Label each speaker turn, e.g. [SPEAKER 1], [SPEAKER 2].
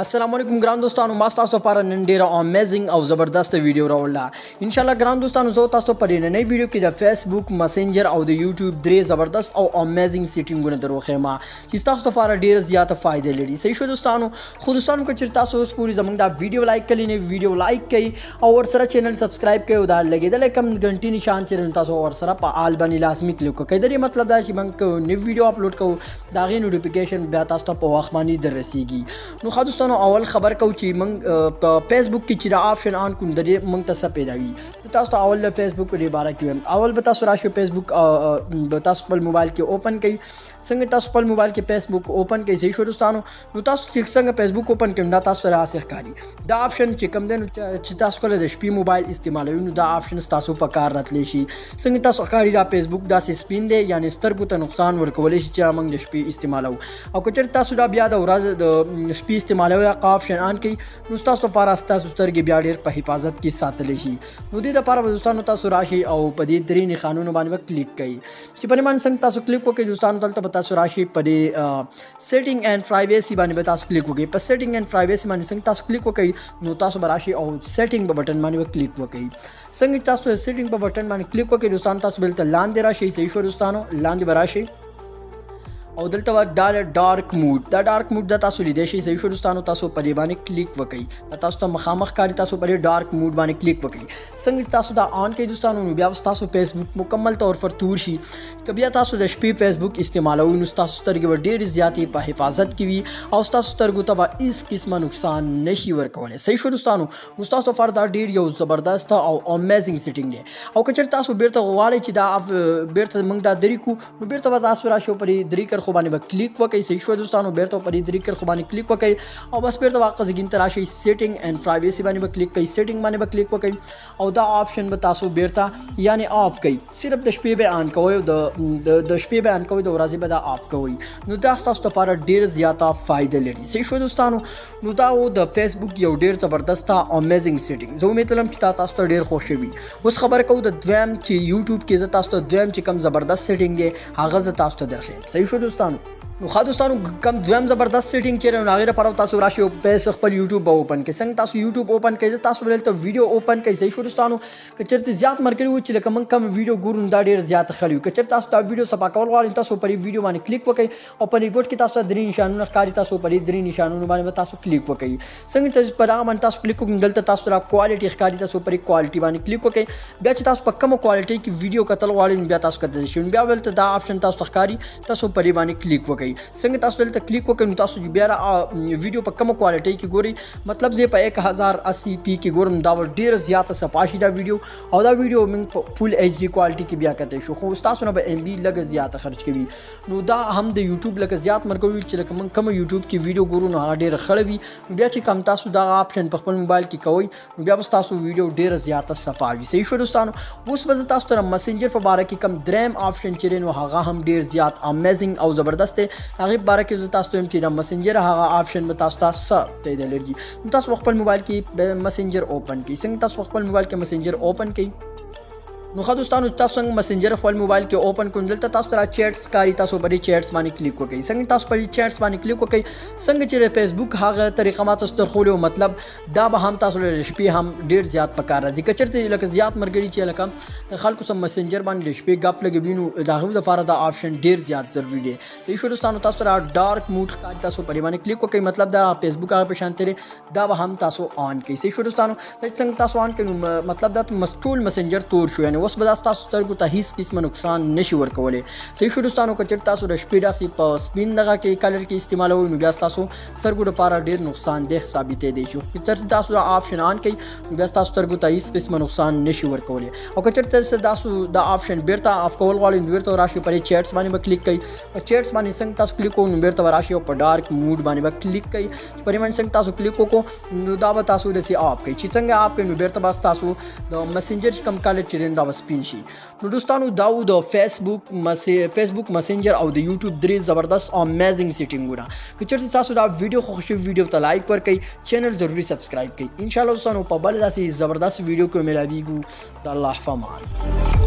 [SPEAKER 1] अस्सलाम वालेकुम ګران دوستانو ما تاسو لپاره نن ډیره امیزنګ او زبردست ویډیو راوړله ان شاء الله ګران دوستانو زه تاسو په نننۍ ویډیو کې د فیسبوک مسنجر او د یوټیوب درې زبردست او امیزنګ سیټینګونه دروخم چې تاسو لپاره ډیره زیاته فائدې لري صحیح شو دوستانو خو دوستانو که چیرته تاسو اوس پوری زمونږ دا ویډیو لایک کړئ نه ویډیو لایک کړئ او ورسره چینل سبسکرایب کړئ او دا لګیدل کم غنټې نشان چې تاسو ورسره په آل باندې لازمي کلیک کړئ دا مطلب دا چې موږ نو ویډیو اپلوډ کوو دا غي نوټیفیکیشن بیا تاسو ته په وخت باندې دررسیږي نو خو دوستانو اول خبر کو چې موږ په فیسبوک کې چې دا آپشن آن کوم د موږ ته څه پیدا وي تاسو ته اول فیسبوک په اړه کې اول به تاسو راشي فیسبوک د تاسو خپل موبایل کې اوپن کړئ څنګه تاسو خپل موبایل کې فیسبوک اوپن کړئ صحیح شو دوستانو نو تاسو چې څنګه فیسبوک اوپن کړئ دا تاسو سره اسه ښکاري دا آپشن چې کوم دی چې تاسو کله د شپې موبایل استعمالوي نو دا آپشن تاسو په کار راتلی شي څنګه تاسو ښکاري دا فیسبوک داسې سپین دی یعنی سترګو ته نقصان ورکولی شي چې موږ د شپې استعمالو او که چېرته تاسو دا بیا د ورځې د شپې استعمالوي آپشن آن کړئ نو تاسو لپاره ستاسو سترګې بیا ډېر په حفاظت کې ساتلی شي نو دې لپاره به دوستانو تاسو راشي او په دې درې نښانونو باندې به کلیک کړئ چې په دې باندې څنګه تاسو کلیک وکړئ دوستانو دلته به تاسو راشي په دې سیټینګ اینډ پرایویسي باندې به تاسو کلیک وکړئ په سیټینګ اینډ پرایویسي باندې څنګه تاسو کلیک وکړئ نو تاسو به راشي او سیټینګ په بټن باندې به کلیک وکړئ څنګه تاسو سیټینګ په بټن باندې کلیک وکړئ دوستانو تاسو بل ته لاندې راشي صحیح شو دوستانو لاندې به راشي او دلته وا ډارک موډ دا ډارک موډ د تاسو لیدای شي صحیح شو دوستانو تاسو په دې باندې کلیک وکړئ تاسو ته مخامخ کاری تاسو په دې ډارک موډ باندې کلیک وکړئ څنګه تاسو دا آن کړئ دوستانو نو بیا تاسو فیسبوک مکمل طور پر تور شي که بیا تاسو د شپې فیسبوک استعمالوئ نو تاسو سترګې ډېرې زیاتې په حفاظت کې وي او تاسو سترګو ته به هیڅ قسمه نقصان نشي ورکولی صحیح شو دوستانو نو تاسو لپاره دا ډېر یو زبردست او امیزنګ سیټینګ دی او که چېرته تاسو بیرته غواړئ چې دا بیرته موږ دا درې کړو نو بیرته به تاسو راشئ په دې درې کرښو باندې به کلیک وکړئ صحیح شو دوستانو بیرته په دې درې کرښو باندې کلیک وکړئ او بس بیرته واقع زګین ته راشئ سیټینګ اینډ پرایویسي باندې به کلیک کړئ سیټینګ باندې به کلیک وکړئ او دا آپشن به تاسو بیرته یعنی آف کړئ صرف د شپې به آن کوئ د شپې به آن کوئ د ورځې به دا آف کوئ نو دا ستاسو لپاره ډېر زیاته فایده لري صحیح شو دوستانو نو دا د فیسبوک یو ډېر زبردست امیزنګ سیټینګ زه امید لرم چې تاسو ته ډېر خوښ وي اوس خبره کوو د دویم چې یوټیوب کې زه تاسو ته دویم چې کوم زبردست سیټینګ دی هغه زه تاسو ته درښیم صحیح شو دوستانو نو خا دوستانو کم دویم زبردست سیټینګ چې نو هغه لپاره تاسو راشي او په خپل یوټیوب اوپن کړئ څنګه تاسو یوټیوب اوپن کړئ تاسو ولته ویډیو اوپن کړئ صحیح شو دوستانو که چېرته زیات مرګري و چې لکه موږ کم ویډیو ګورو دا ډېر زیات خلوي که چېرته تاسو دا ویډیو صفا کول غواړئ تاسو پر ویډیو باندې کلیک وکړئ او په ریپورټ کې تاسو درې نشانونه ښکاري تاسو پر درې نشانونو باندې تاسو کلیک وکړئ څنګه چې په هغه باندې تاسو کلیک وکړئ دلته تاسو را کوالټي ښکاري تاسو پر کوالټي باندې کلیک وکړئ بیا چې تاسو په کومه کوالټي کې ویډیو کتل غواړئ بیا تاسو کتلی شئ بیا ولته دا آپشن تاسو ښکاري تاسو پر باندې کلیک وکړئ څنګه تاسو ته کلیک وکړئ نو تاسو بیا ویډیو په کومه کوالټي کې ګورئ مطلب زه په 1080p کې ګورم دا ډېر زیاته صفاشي دا ویډیو او دا ویډیو موږ په فل ایچ ډي کوالټي کې بیا کتلی شو خو تاسو نه به ام بي لږ زیاته خرج کوي نو دا هم د یوټیوب لکه زیات مرګوي چې لکه موږ کوم یوټیوب کې ویډیو ګورو نو هغه ډېر ښه وي بیا چې کوم تاسو دا آپشن په خپل موبایل کې کوئ نو بیا به تاسو ویډیو ډېر زیاته صفا وي صحیح شو دوستانو اوس به تاسو ته مسنجر په باره کې کوم دریم آپشن چې نو هغه هم ډېر زیات امیزنګ او زبردست دی هغه باره کې تاسو ته چې دا مسنجر هغه آپشن به تاسو ته څه پیدا لري نو تاسو خپل موبایل کې مسنجر اوپن کړئ څنګه تاسو خپل موبایل کې مسنجر اوپن کړئ نو خا دوستانو تاسو څنګه مسنجر خپل موبایل کې اوپن کړئ دلته تاسو را چیټس کاری تاسو باندې چیټس باندې کلیک وکړئ څنګه تاسو په چیټس باندې کلیک وکړئ څنګه چې فیسبوک هغه طریقه ما تاسو درخولو مطلب دا به هم تاسو له شپې هم ډېر زیات پکار راځي که چېرته لکه زیات مرګري چې لکه خلکو سم مسنجر باندې شپې غف لګوي نو د هغوی لپاره دا آپشن ډېر زیات ضروري دی صحیح شو دوستانو تاسو را ډارک موډ ښکاري تاسو په باندې کلیک وکړئ مطلب دا فیسبوک هغه په شان تیرې دا به هم تاسو آن کړئ صحیح شو دوستانو څنګه تاسو آن کړئ نو مطلب دا ټول مسنجر تور شو یعنی اوس به تاسو سترګو ته هیڅ قسمه نقصان نشي ورکولی صحیح شو دوستانو که چېرته تاسو د شپې داسې په سپین دغه کې کلر کې استعمالوئ نو بیا ستاسو سترګو لپاره ډېر نقصان ده ثابتېدی شي که چېرته تاسو دا آپشن آن کړئ نو بیا ستاسو سترګو ته هیڅ قسمه نقصان نشي ورکولی او که چېرته تاسو دا آپشن بیرته آف کول غواړئ نو بیرته راشئ پر چیټس باندې به کلیک کړئ په چیټس باندې څنګه تاسو کلیک کوئ نو بیرته به راشئ او په ډارک موډ باندې به کلیک کړئ پر باندې څنګه تاسو کلیک وکړو نو دا به تاسو داسې آف کړئ چې څنګه آف کړئ نو بیرته به تاسو د مسنجر کم کالر چې دا به سپین شي نو دوستانو دا و د فیسبوک مسنجر او د یوټیوب درې زبردست امیزنګ سیټینګونه که چېرته تاسو دا ویډیو خوښ شوي ویډیو ته لایک ورکړئ چینل ضروري سبسکرایب کړئ انشاءالله دوستانو په بل داسې زبردست ویډیو کې ملاویږو د الله په امان